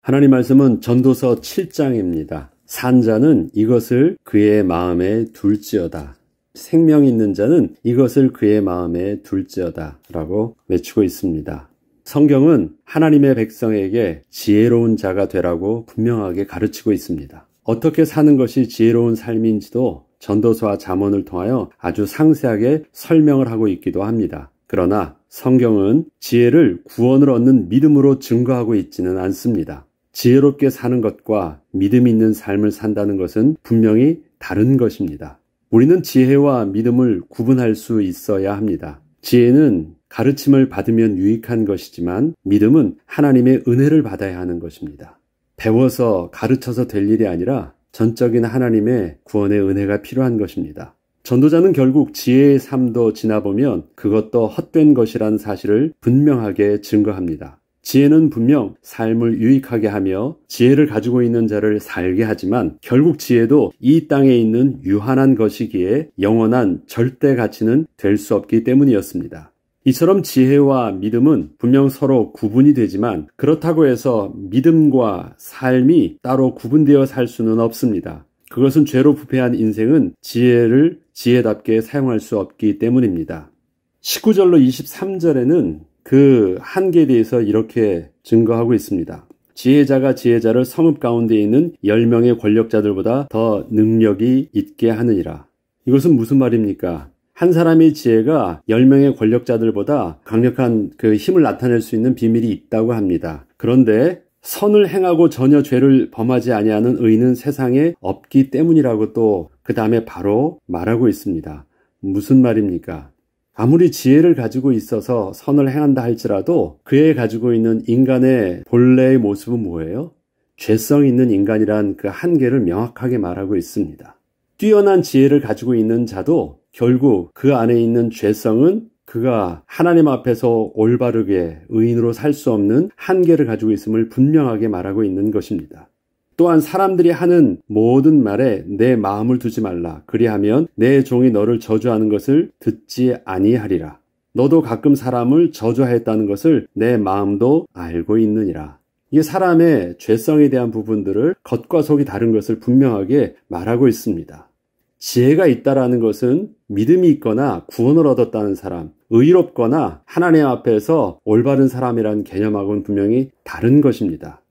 하나님 말씀은 전도서 7장입니다. 산 자는 이것을 그의 마음에 둘지어다. 생명 있는 자는 이것을 그의 마음에 둘지어다 라고 외치고 있습니다. 성경은 하나님의 백성에게 지혜로운 자가 되라고 분명하게 가르치고 있습니다. 어떻게 사는 것이 지혜로운 삶인지도 전도서와 잠언을 통하여 아주 상세하게 설명을 하고 있기도 합니다. 그러나 성경은 지혜를 구원을 얻는 믿음으로 증거하고 있지는 않습니다. 지혜롭게 사는 것과 믿음 있는 삶을 산다는 것은 분명히 다른 것입니다. 우리는 지혜와 믿음을 구분할 수 있어야 합니다. 지혜는 가르침을 받으면 유익한 것이지만 믿음은 하나님의 은혜를 받아야 하는 것입니다. 배워서 가르쳐서 될 일이 아니라 전적인 하나님의 구원의 은혜가 필요한 것입니다. 전도자는 결국 지혜의 삶도 지나보면 그것도 헛된 것이라는 사실을 분명하게 증거합니다. 지혜는 분명 삶을 유익하게 하며 지혜를 가지고 있는 자를 살게 하지만 결국 지혜도 이 땅에 있는 유한한 것이기에 영원한 절대 가치는 될 수 없기 때문이었습니다. 이처럼 지혜와 믿음은 분명 서로 구분이 되지만 그렇다고 해서 믿음과 삶이 따로 구분되어 살 수는 없습니다. 그것은 죄로 부패한 인생은 지혜를 지혜답게 사용할 수 없기 때문입니다. 19절로 23절에는 그 한계에 대해서 이렇게 증거하고 있습니다. 지혜자가 지혜자를 성읍 가운데 있는 10명의 권력자들보다 더 능력이 있게 하느니라. 이것은 무슨 말입니까? 한 사람의 지혜가 10명의 권력자들보다 강력한 그 힘을 나타낼 수 있는 비밀이 있다고 합니다. 그런데 선을 행하고 전혀 죄를 범하지 아니하는 의인은 세상에 없기 때문이라고 또 그 다음에 바로 말하고 있습니다. 무슨 말입니까? 아무리 지혜를 가지고 있어서 선을 행한다 할지라도 그에 가지고 있는 인간의 본래의 모습은 뭐예요? 죄성 있는 인간이란 그 한계를 명확하게 말하고 있습니다. 뛰어난 지혜를 가지고 있는 자도 결국 그 안에 있는 죄성은 그가 하나님 앞에서 올바르게 의인으로 살 수 없는 한계를 가지고 있음을 분명하게 말하고 있는 것입니다. 또한 사람들이 하는 모든 말에 내 마음을 두지 말라. 그리하면 내 종이 너를 저주하는 것을 듣지 아니하리라. 너도 가끔 사람을 저주하였다는 것을 내 마음도 알고 있느니라. 이게 사람의 죄성에 대한 부분들을 겉과 속이 다른 것을 분명하게 말하고 있습니다. 지혜가 있다라는 것은 믿음이 있거나 구원을 얻었다는 사람, 의롭거나 하나님 앞에서 올바른 사람이라는 개념하고는 분명히 다른 것입니다.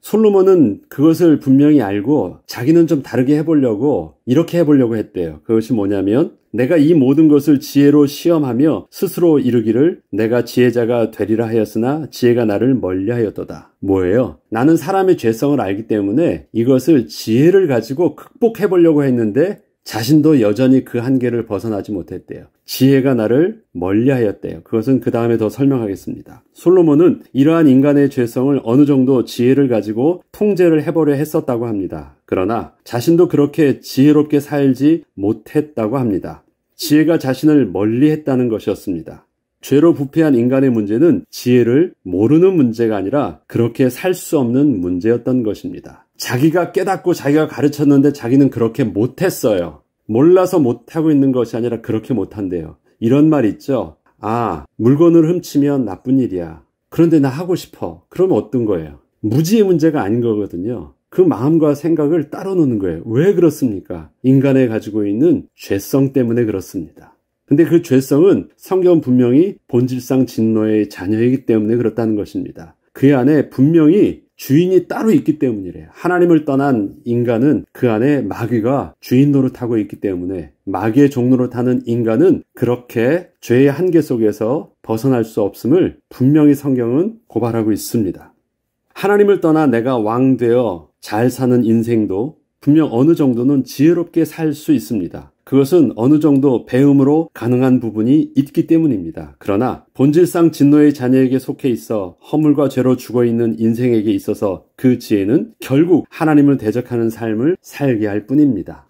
솔로몬은 그것을 분명히 알고 자기는 좀 다르게 해보려고 이렇게 해보려고 했대요. 그것이 뭐냐면 내가 이 모든 것을 지혜로 시험하며 스스로 이르기를 내가 지혜자가 되리라 하였으나 지혜가 나를 멀리하였도다. 뭐예요? 나는 사람의 죄성을 알기 때문에 이것을 지혜를 가지고 극복해보려고 했는데 자신도 여전히 그 한계를 벗어나지 못했대요. 지혜가 나를 멀리하였대요. 그것은 그 다음에 더 설명하겠습니다. 솔로몬은 이러한 인간의 죄성을 어느 정도 지혜를 가지고 통제를 해보려 했었다고 합니다. 그러나 자신도 그렇게 지혜롭게 살지 못했다고 합니다. 지혜가 자신을 멀리했다는 것이었습니다. 죄로 부패한 인간의 문제는 지혜를 모르는 문제가 아니라 그렇게 살 수 없는 문제였던 것입니다. 자기가 깨닫고 자기가 가르쳤는데 자기는 그렇게 못했어요. 몰라서 못하고 있는 것이 아니라 그렇게 못한대요. 이런 말 있죠. 물건을 훔치면 나쁜 일이야. 그런데 나 하고 싶어. 그러면 어떤 거예요? 무지의 문제가 아닌 거거든요. 그 마음과 생각을 따로 놓는 거예요. 왜 그렇습니까? 인간에 가지고 있는 죄성 때문에 그렇습니다. 근데 그 죄성은 성경은 분명히 본질상 진노의 자녀이기 때문에 그렇다는 것입니다. 그 안에 분명히 주인이 따로 있기 때문이래요. 하나님을 떠난 인간은 그 안에 마귀가 주인 노릇하고 있기 때문에 마귀의 종 노릇하는 인간은 그렇게 죄의 한계 속에서 벗어날 수 없음을 분명히 성경은 고발하고 있습니다. 하나님을 떠나 내가 왕되어 잘 사는 인생도 분명 어느 정도는 지혜롭게 살 수 있습니다. 그것은 어느 정도 배움으로 가능한 부분이 있기 때문입니다. 그러나 본질상 진노의 자녀에게 속해 있어 허물과 죄로 죽어있는 인생에게 있어서 그 지혜는 결국 하나님을 대적하는 삶을 살게 할 뿐입니다.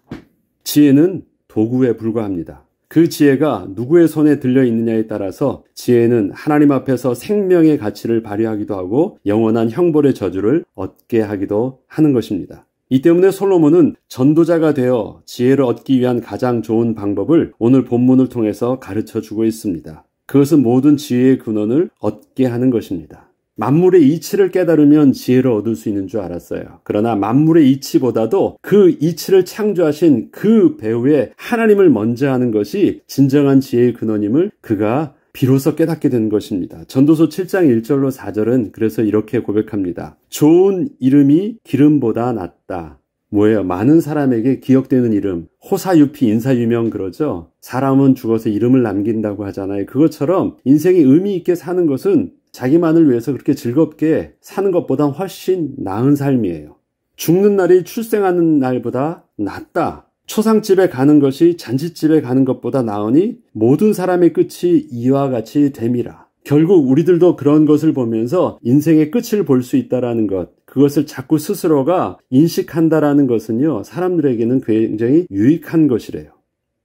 지혜는 도구에 불과합니다. 그 지혜가 누구의 손에 들려있느냐에 따라서 지혜는 하나님 앞에서 생명의 가치를 발휘하기도 하고 영원한 형벌의 저주를 얻게 하기도 하는 것입니다. 이 때문에 솔로몬은 전도자가 되어 지혜를 얻기 위한 가장 좋은 방법을 오늘 본문을 통해서 가르쳐주고 있습니다. 그것은 모든 지혜의 근원을 얻게 하는 것입니다. 만물의 이치를 깨달으면 지혜를 얻을 수 있는 줄 알았어요. 그러나 만물의 이치보다도 그 이치를 창조하신 그 배후에 하나님을 먼저 하는 것이 진정한 지혜의 근원임을 그가 비로소 깨닫게 된 것입니다. 전도서 7장 1절로 4절은 그래서 이렇게 고백합니다. 좋은 이름이 기름보다 낫다. 뭐예요? 많은 사람에게 기억되는 이름, 호사유피 인사유명 그러죠. 사람은 죽어서 이름을 남긴다고 하잖아요. 그것처럼 인생이 의미 있게 사는 것은 자기만을 위해서 그렇게 즐겁게 사는 것보다 훨씬 나은 삶이에요. 죽는 날이 출생하는 날보다 낫다. 초상집에 가는 것이 잔치집에 가는 것보다 나으니 모든 사람의 끝이 이와 같이 됨이라. 결국 우리들도 그런 것을 보면서 인생의 끝을 볼 수 있다라는 것, 그것을 자꾸 스스로가 인식한다라는 것은요, 사람들에게는 굉장히 유익한 것이래요.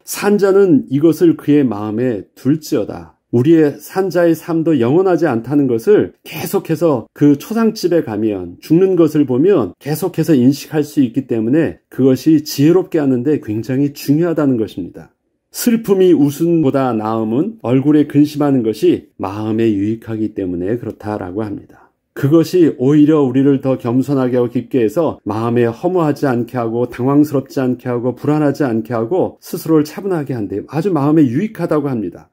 산자는 이것을 그의 마음에 둘지어다. 우리의 산자의 삶도 영원하지 않다는 것을 계속해서 그 초상집에 가면 죽는 것을 보면 계속해서 인식할 수 있기 때문에 그것이 지혜롭게 하는데 굉장히 중요하다는 것입니다. 슬픔이 웃음보다 나음은 얼굴에 근심하는 것이 마음에 유익하기 때문에 그렇다라고 합니다. 그것이 오히려 우리를 더 겸손하게 하고 깊게 해서 마음에 허무하지 않게 하고 당황스럽지 않게 하고 불안하지 않게 하고 스스로를 차분하게 한대요. 아주 마음에 유익하다고 합니다.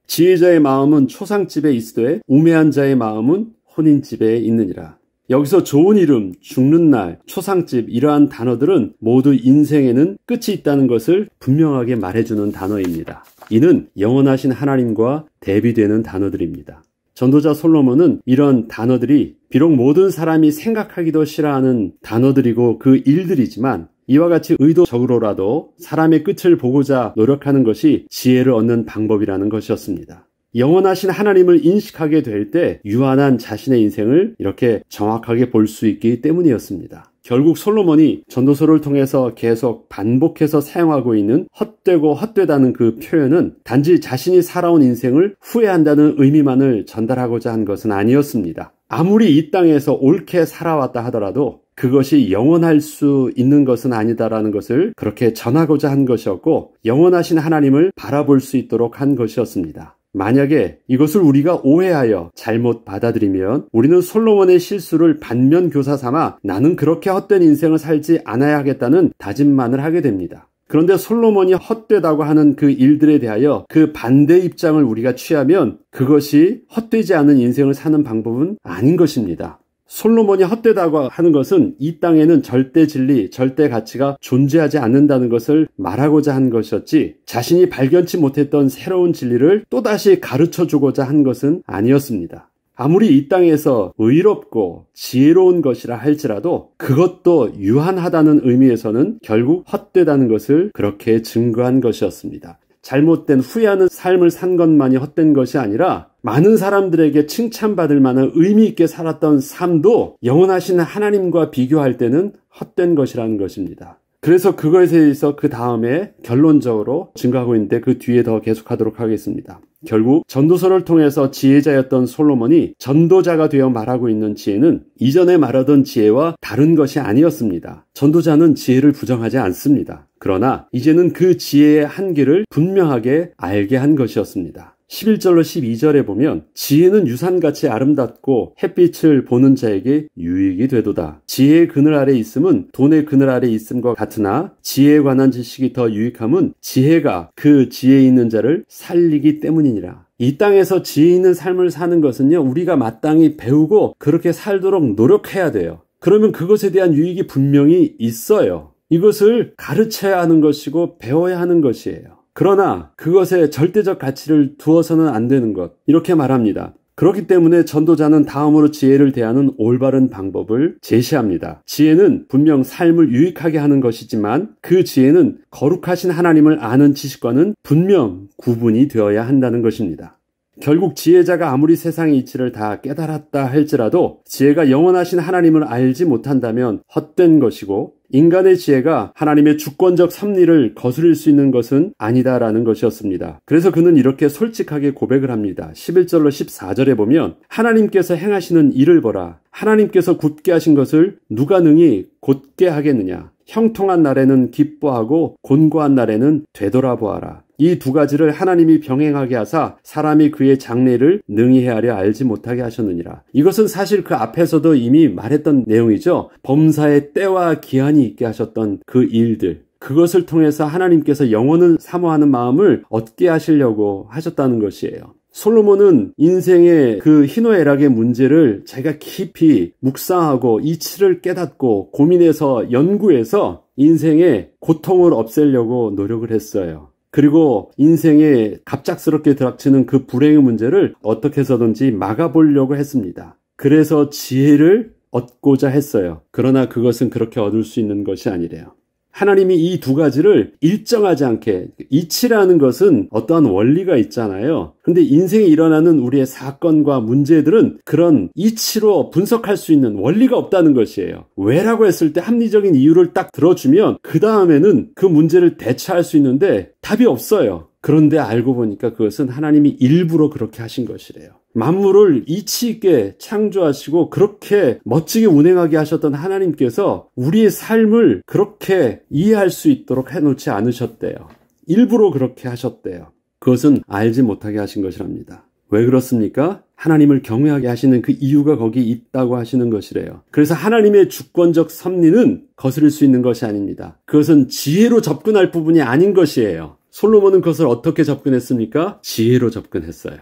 지혜자의 마음은 초상집에 있으되 우매한 자의 마음은 혼인집에 있느니라. 여기서 좋은 이름, 죽는 날, 초상집 이러한 단어들은 모두 인생에는 끝이 있다는 것을 분명하게 말해주는 단어입니다. 이는 영원하신 하나님과 대비되는 단어들입니다. 전도자 솔로몬은 이런 단어들이 비록 모든 사람이 생각하기도 싫어하는 단어들이고 그 일들이지만 이와 같이 의도적으로라도 사람의 끝을 보고자 노력하는 것이 지혜를 얻는 방법이라는 것이었습니다. 영원하신 하나님을 인식하게 될 때 유한한 자신의 인생을 이렇게 정확하게 볼 수 있기 때문이었습니다. 결국 솔로몬이 전도서를 통해서 계속 반복해서 사용하고 있는 헛되고 헛되다는 그 표현은 단지 자신이 살아온 인생을 후회한다는 의미만을 전달하고자 한 것은 아니었습니다. 아무리 이 땅에서 옳게 살아왔다 하더라도 그것이 영원할 수 있는 것은 아니다라는 것을 그렇게 전하고자 한 것이었고 영원하신 하나님을 바라볼 수 있도록 한 것이었습니다. 만약에 이것을 우리가 오해하여 잘못 받아들이면 우리는 솔로몬의 실수를 반면교사 삼아 나는 그렇게 헛된 인생을 살지 않아야 하겠다는 다짐만을 하게 됩니다. 그런데 솔로몬이 헛되다고 하는 그 일들에 대하여 그 반대 입장을 우리가 취하면 그것이 헛되지 않은 인생을 사는 방법은 아닌 것입니다. 솔로몬이 헛되다고 하는 것은 이 땅에는 절대 진리, 절대 가치가 존재하지 않는다는 것을 말하고자 한 것이었지 자신이 발견치 못했던 새로운 진리를 또다시 가르쳐주고자 한 것은 아니었습니다. 아무리 이 땅에서 의롭고 지혜로운 것이라 할지라도 그것도 유한하다는 의미에서는 결국 헛되다는 것을 그렇게 증거한 것이었습니다. 잘못된 후회하는 삶을 산 것만이 헛된 것이 아니라 많은 사람들에게 칭찬받을 만한 의미 있게 살았던 삶도 영원하신 하나님과 비교할 때는 헛된 것이라는 것입니다. 그래서 그것에 대해서 그 다음에 결론적으로 증거하고 있는데 그 뒤에 더 계속하도록 하겠습니다. 결국 전도서를 통해서 지혜자였던 솔로몬이 전도자가 되어 말하고 있는 지혜는 이전에 말하던 지혜와 다른 것이 아니었습니다. 전도자는 지혜를 부정하지 않습니다. 그러나 이제는 그 지혜의 한계를 분명하게 알게 한 것이었습니다. 11절로 12절에 보면 지혜는 유산같이 아름답고 햇빛을 보는 자에게 유익이 되도다. 지혜의 그늘 아래 있음은 돈의 그늘 아래 있음과 같으나 지혜에 관한 지식이 더 유익함은 지혜가 그 지혜 있는 자를 살리기 때문이니라. 이 땅에서 지혜 있는 삶을 사는 것은요, 우리가 마땅히 배우고 그렇게 살도록 노력해야 돼요. 그러면 그것에 대한 유익이 분명히 있어요. 이것을 가르쳐야 하는 것이고 배워야 하는 것이에요. 그러나 그것에 절대적 가치를 두어서는 안 되는 것, 이렇게 말합니다. 그렇기 때문에 전도자는 다음으로 지혜를 대하는 올바른 방법을 제시합니다. 지혜는 분명 삶을 유익하게 하는 것이지만 그 지혜는 거룩하신 하나님을 아는 지식과는 분명 구분이 되어야 한다는 것입니다. 결국 지혜자가 아무리 세상의 이치를 다 깨달았다 할지라도 지혜가 영원하신 하나님을 알지 못한다면 헛된 것이고 인간의 지혜가 하나님의 주권적 섭리를 거스릴 수 있는 것은 아니다라는 것이었습니다. 그래서 그는 이렇게 솔직하게 고백을 합니다. 11절로 14절에 보면 하나님께서 행하시는 일을 보라. 하나님께서 굳게 하신 것을 누가 능히 곧게 하겠느냐. 형통한 날에는 기뻐하고 곤고한 날에는 되돌아보아라. 이 두 가지를 하나님이 병행하게 하사 사람이 그의 장래를 능히 헤아려 알지 못하게 하셨느니라. 이것은 사실 그 앞에서도 이미 말했던 내용이죠. 범사의 때와 기한이 있게 하셨던 그 일들, 그것을 통해서 하나님께서 영혼을 사모하는 마음을 얻게 하시려고 하셨다는 것이에요. 솔로몬은 인생의 그 희노애락의 문제를 자기가 깊이 묵상하고 이치를 깨닫고 고민해서 연구해서 인생의 고통을 없애려고 노력을 했어요. 그리고 인생에 갑작스럽게 닥치는 그 불행의 문제를 어떻게 해서든지 막아보려고 했습니다. 그래서 지혜를 얻고자 했어요. 그러나 그것은 그렇게 얻을 수 있는 것이 아니래요. 하나님이 이 두 가지를 일정하지 않게, 이치라는 것은 어떠한 원리가 있잖아요. 근데 인생에 일어나는 우리의 사건과 문제들은 그런 이치로 분석할 수 있는 원리가 없다는 것이에요. 왜라고 했을 때 합리적인 이유를 딱 들어주면 그 다음에는 그 문제를 대처할 수 있는데 답이 없어요. 그런데 알고 보니까 그것은 하나님이 일부러 그렇게 하신 것이래요. 만물을 이치 있게 창조하시고 그렇게 멋지게 운행하게 하셨던 하나님께서 우리의 삶을 그렇게 이해할 수 있도록 해놓지 않으셨대요. 일부러 그렇게 하셨대요. 그것은 알지 못하게 하신 것이랍니다. 왜 그렇습니까? 하나님을 경외하게 하시는 그 이유가 거기 있다고 하시는 것이래요. 그래서 하나님의 주권적 섭리는 거스릴 수 있는 것이 아닙니다. 그것은 지혜로 접근할 부분이 아닌 것이에요. 솔로몬은 그것을 어떻게 접근했습니까? 지혜로 접근했어요.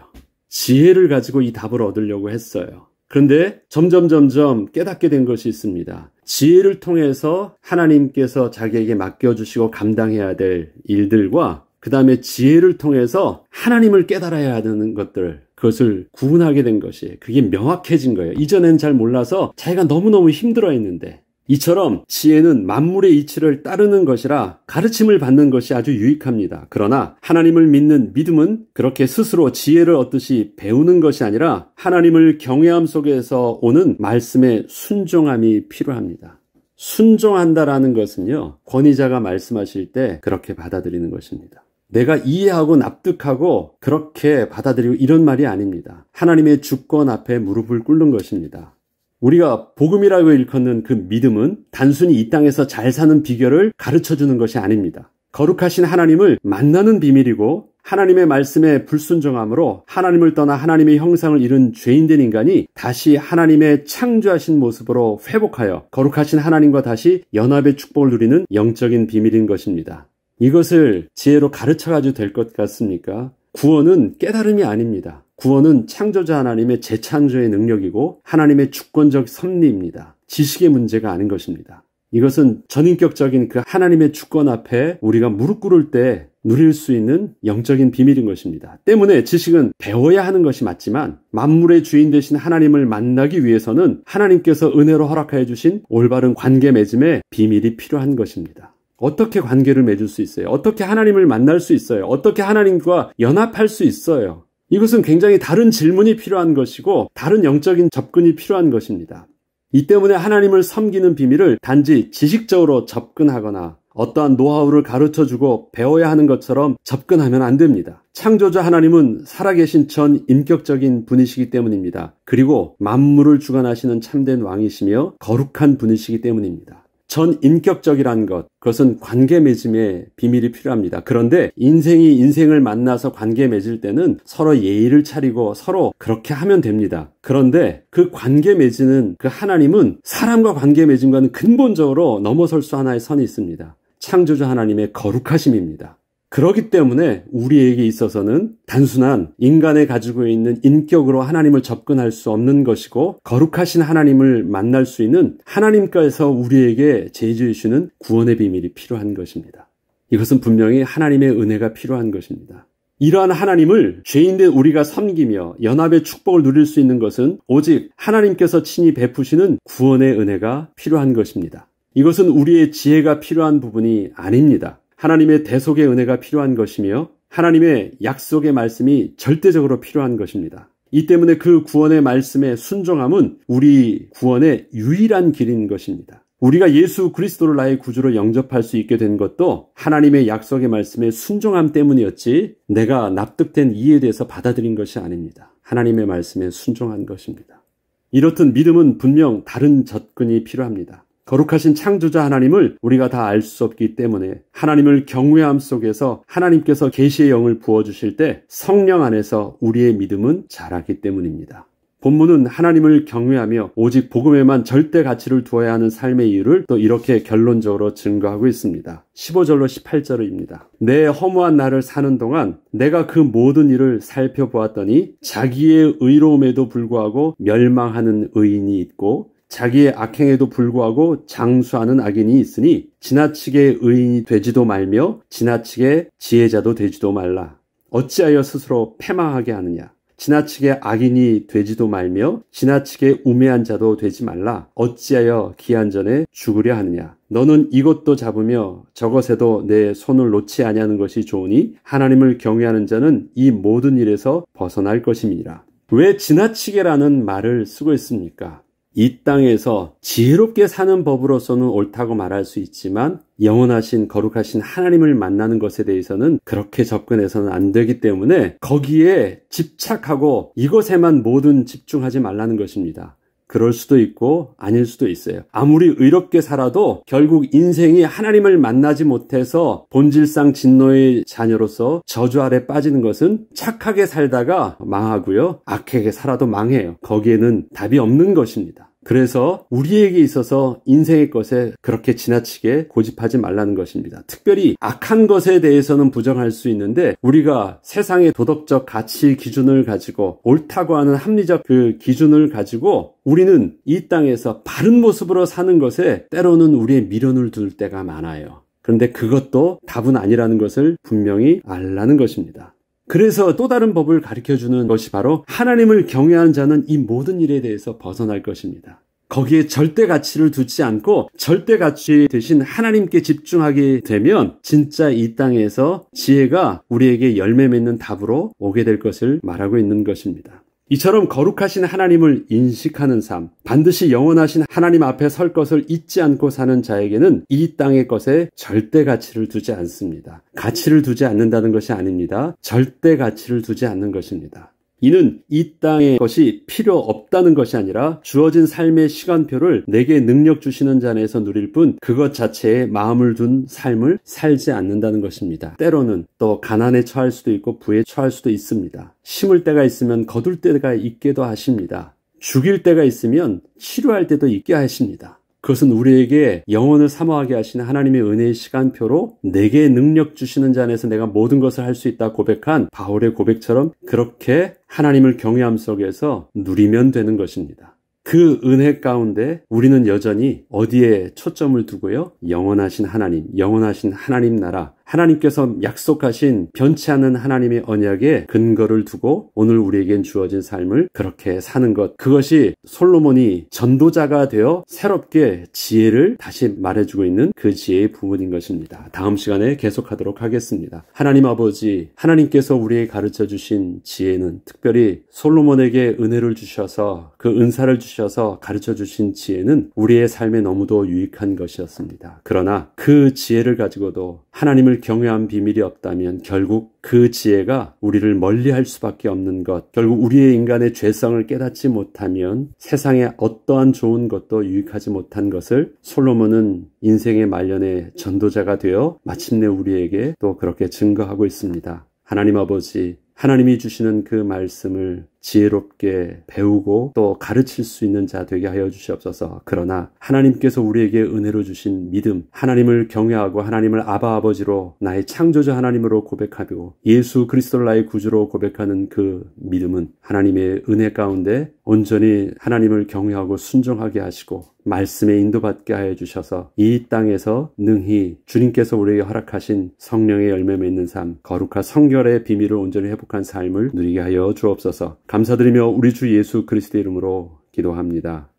지혜를 가지고 이 답을 얻으려고 했어요. 그런데 점점 깨닫게 된 것이 있습니다. 지혜를 통해서 하나님께서 자기에게 맡겨주시고 감당해야 될 일들과 그 다음에 지혜를 통해서 하나님을 깨달아야 하는 것들, 그것을 구분하게 된 것이, 그게 명확해진 거예요. 이전엔 잘 몰라서 자기가 너무너무 힘들어했는데, 이처럼 지혜는 만물의 이치를 따르는 것이라 가르침을 받는 것이 아주 유익합니다. 그러나 하나님을 믿는 믿음은 그렇게 스스로 지혜를 얻듯이 배우는 것이 아니라 하나님을 경외함 속에서 오는 말씀의 순종함이 필요합니다. 순종한다라는 것은요, 권위자가 말씀하실 때 그렇게 받아들이는 것입니다. 내가 이해하고 납득하고 그렇게 받아들이고 이런 말이 아닙니다. 하나님의 주권 앞에 무릎을 꿇는 것입니다. 우리가 복음이라고 일컫는 그 믿음은 단순히 이 땅에서 잘 사는 비결을 가르쳐주는 것이 아닙니다. 거룩하신 하나님을 만나는 비밀이고 하나님의 말씀에 불순종함으로 하나님을 떠나 하나님의 형상을 잃은 죄인된 인간이 다시 하나님의 창조하신 모습으로 회복하여 거룩하신 하나님과 다시 연합의 축복을 누리는 영적인 비밀인 것입니다. 이것을 지혜로 가르쳐가지고 될 것 같습니까? 구원은 깨달음이 아닙니다. 구원은 창조자 하나님의 재창조의 능력이고 하나님의 주권적 섭리입니다. 지식의 문제가 아닌 것입니다. 이것은 전인격적인 그 하나님의 주권 앞에 우리가 무릎 꿇을 때 누릴 수 있는 영적인 비밀인 것입니다. 때문에 지식은 배워야 하는 것이 맞지만 만물의 주인 되신 하나님을 만나기 위해서는 하나님께서 은혜로 허락하여 주신 올바른 관계 맺음의 비밀이 필요한 것입니다. 어떻게 관계를 맺을 수 있어요? 어떻게 하나님을 만날 수 있어요? 어떻게 하나님과 연합할 수 있어요? 이것은 굉장히 다른 질문이 필요한 것이고 다른 영적인 접근이 필요한 것입니다. 이 때문에 하나님을 섬기는 비밀을 단지 지식적으로 접근하거나 어떠한 노하우를 가르쳐주고 배워야 하는 것처럼 접근하면 안 됩니다. 창조자 하나님은 살아계신 전 인격적인 분이시기 때문입니다. 그리고 만물을 주관하시는 참된 왕이시며 거룩한 분이시기 때문입니다. 전 인격적이라는 것, 그것은 관계 맺음의 비밀이 필요합니다. 그런데 인생이 인생을 만나서 관계 맺을 때는 서로 예의를 차리고 서로 그렇게 하면 됩니다. 그런데 그 관계 맺는 그 하나님은 사람과 관계 맺음과는 근본적으로 넘어설 수 하나의 선이 있습니다. 창조자 하나님의 거룩하심입니다. 그렇기 때문에 우리에게 있어서는 단순한 인간에 가지고 있는 인격으로 하나님을 접근할 수 없는 것이고 거룩하신 하나님을 만날 수 있는 하나님께서 우리에게 제시해 주시는 구원의 비밀이 필요한 것입니다. 이것은 분명히 하나님의 은혜가 필요한 것입니다. 이러한 하나님을 죄인된 우리가 섬기며 연합의 축복을 누릴 수 있는 것은 오직 하나님께서 친히 베푸시는 구원의 은혜가 필요한 것입니다. 이것은 우리의 지혜가 필요한 부분이 아닙니다. 하나님의 대속의 은혜가 필요한 것이며 하나님의 약속의 말씀이 절대적으로 필요한 것입니다. 이 때문에 그 구원의 말씀의 순종함은 우리 구원의 유일한 길인 것입니다. 우리가 예수 그리스도를 나의 구주로 영접할 수 있게 된 것도 하나님의 약속의 말씀에 순종함 때문이었지 내가 납득된 이해에 대해서 받아들인 것이 아닙니다. 하나님의 말씀에 순종한 것입니다. 이렇듯 믿음은 분명 다른 접근이 필요합니다. 거룩하신 창조자 하나님을 우리가 다 알 수 없기 때문에 하나님을 경외함 속에서 하나님께서 계시의 영을 부어주실 때 성령 안에서 우리의 믿음은 자라기 때문입니다. 본문은 하나님을 경외하며 오직 복음에만 절대 가치를 두어야 하는 삶의 이유를 또 이렇게 결론적으로 증거하고 있습니다. 15절로 18절입니다. 내 허무한 날을 사는 동안 내가 그 모든 일을 살펴보았더니 자기의 의로움에도 불구하고 멸망하는 의인이 있고 자기의 악행에도 불구하고 장수하는 악인이 있으니 지나치게 의인이 되지도 말며 지나치게 지혜자도 되지도 말라. 어찌하여 스스로 패망하게 하느냐. 지나치게 악인이 되지도 말며 지나치게 우매한 자도 되지 말라. 어찌하여 기한 전에 죽으려 하느냐. 너는 이것도 잡으며 저것에도 내 손을 놓지 아니하는 것이 좋으니 하나님을 경외하는 자는 이 모든 일에서 벗어날 것임이니라. 왜 지나치게라는 말을 쓰고 있습니까? 이 땅에서 지혜롭게 사는 법으로서는 옳다고 말할 수 있지만 영원하신 거룩하신 하나님을 만나는 것에 대해서는 그렇게 접근해서는 안 되기 때문에 거기에 집착하고 이것에만 모든 집중하지 말라는 것입니다. 그럴 수도 있고 아닐 수도 있어요. 아무리 의롭게 살아도 결국 인생이 하나님을 만나지 못해서 본질상 진노의 자녀로서 저주 아래 빠지는 것은 착하게 살다가 망하고요. 악하게 살아도 망해요. 거기에는 답이 없는 것입니다. 그래서 우리에게 있어서 인생의 것에 그렇게 지나치게 고집하지 말라는 것입니다. 특별히 악한 것에 대해서는 부정할 수 있는데 우리가 세상의 도덕적 가치 기준을 가지고 옳다고 하는 합리적 그 기준을 가지고 우리는 이 땅에서 바른 모습으로 사는 것에 때로는 우리의 미련을 둘 때가 많아요. 그런데 그것도 답은 아니라는 것을 분명히 알라는 것입니다. 그래서 또 다른 법을 가르쳐주는 것이 바로 하나님을 경외하는 자는 이 모든 일에 대해서 벗어날 것입니다. 거기에 절대 가치를 두지 않고 절대 가치 대신 하나님께 집중하게 되면 진짜 이 땅에서 지혜가 우리에게 열매 맺는 답으로 오게 될 것을 말하고 있는 것입니다. 이처럼 거룩하신 하나님을 인식하는 삶, 반드시 영원하신 하나님 앞에 설 것을 잊지 않고 사는 자에게는 이 땅의 것에 절대 가치를 두지 않습니다. 가치를 두지 않는다는 것이 아닙니다. 절대 가치를 두지 않는 것입니다. 이는 이 땅의 것이 필요 없다는 것이 아니라 주어진 삶의 시간표를 내게 능력 주시는 자 안에서 누릴 뿐 그것 자체에 마음을 둔 삶을 살지 않는다는 것입니다. 때로는 또 가난에 처할 수도 있고 부에 처할 수도 있습니다. 심을 때가 있으면 거둘 때가 있게도 하십니다. 죽일 때가 있으면 치료할 때도 있게 하십니다. 그것은 우리에게 영혼을 사모하게 하시는 하나님의 은혜의 시간표로 내게 능력 주시는 자 안에서 내가 모든 것을 할 수 있다 고백한 바울의 고백처럼 그렇게 하나님을 경외함 속에서 누리면 되는 것입니다. 그 은혜 가운데 우리는 여전히 어디에 초점을 두고요? 영원하신 하나님, 영원하신 하나님 나라, 하나님께서 약속하신 변치 않는 하나님의 언약에 근거를 두고 오늘 우리에겐 주어진 삶을 그렇게 사는 것, 그것이 솔로몬이 전도자가 되어 새롭게 지혜를 다시 말해주고 있는 그 지혜의 부분인 것입니다. 다음 시간에 계속하도록 하겠습니다. 하나님 아버지, 하나님께서 우리에게 가르쳐 주신 지혜는 특별히 솔로몬에게 은혜를 주셔서 그 은사를 주셔서 가르쳐 주신 지혜는 우리의 삶에 너무도 유익한 것이었습니다. 그러나 그 지혜를 가지고도 하나님을 경외한 비밀이 없다면 결국 그 지혜가 우리를 멀리할 수밖에 없는 것, 결국 우리의 인간의 죄성을 깨닫지 못하면 세상에 어떠한 좋은 것도 유익하지 못한 것을 솔로몬은 인생의 말년에 전도자가 되어 마침내 우리에게 또 그렇게 증거하고 있습니다. 하나님 아버지, 하나님이 주시는 그 말씀을 지혜롭게 배우고 또 가르칠 수 있는 자 되게 하여 주시옵소서. 그러나 하나님께서 우리에게 은혜로 주신 믿음, 하나님을 경외하고 하나님을 아바 아버지로 나의 창조자 하나님으로 고백하고 예수 그리스도를 나의 구주로 고백하는 그 믿음은 하나님의 은혜 가운데 온전히 하나님을 경외하고 순종하게 하시고 말씀에 인도받게 하여 주셔서 이 땅에서 능히 주님께서 우리에게 허락하신 성령의 열매 맺는 삶, 거룩한 성결의 비밀을 온전히 회복한 삶을 누리게 하여 주옵소서. 감사드리며 우리 주 예수 그리스도의 이름으로 기도합니다.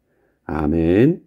아멘.